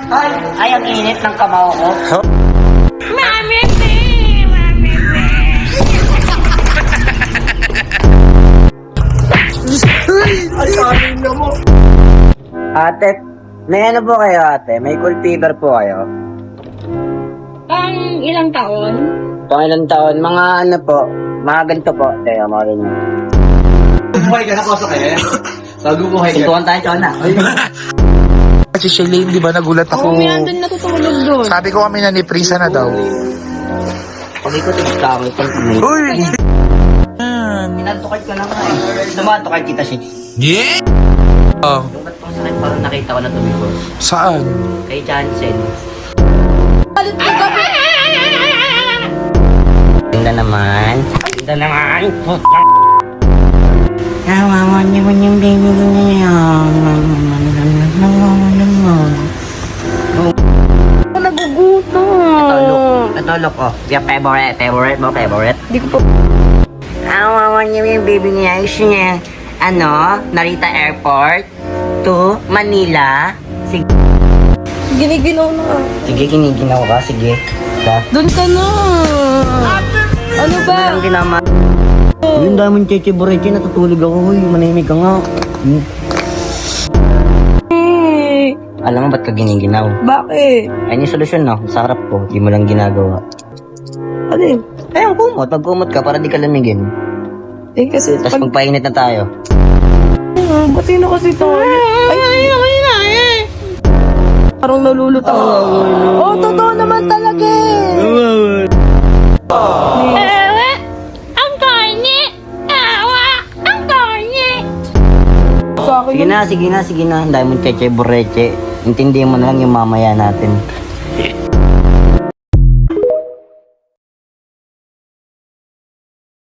Ay, ang init ng kamao ko. Mami, be! Mami, be! Ate, may ano po kayo ate? May cool fever po kayo? Pang ilang taon? Pang ilang taon? Mga ano po? Mga ganito po. Kaya mga ganyan. Buhay ka na, kosa kayo. Sagubuhay ka. Suntukan tayo, Chona. Si Shailene, di ba nagulat ako? Oo, may andun natutulog doon. Sabi ko kami na ni Prisa na daw. Pag ikaw tigtawag, pag tumig. Uy! Pinantukad ka lang nga eh. Dumatukad kita siya. Yeah! Oh, Yung ba't pang sakit parang nakita ko na tumikot? saan? Kay Jansen. Palit ko gabi! Tinda naman. Tinda naman. Nawawa niya mo yung baby niya. Nagugutom. Ito look oh. Your favorite mo, favorite. Di ko po. Nawawa niya yung baby niya. Gusto niya, ano, Narita Airport to Manila. Sige, Giniginaw na. sige kiniginaw ka. Sige. Doon ka na. Ano ba? Ang ginaman. Yung daming cheche boreche, natutulog ako. Uy, manahimik ka nga. Eh, Alam mo ba't ka giniginaw? bakit? Ayun yung solusyon, no? Sa harap ko, di mo lang ginagawa. Ano yun? Ayun, kumot. Pag kumot ka, para di ka lamigin. Eh kasi Tapos magpainit na tayo. Ba't yun kasi ito? Ay, parang nalulutang. Oh, totoo naman talaga eh. Ang karne! Awa! Ang karne! Sa akin Sige na. Ang dami mong cheche boreche. Intindihin mo na lang yung mamaya natin.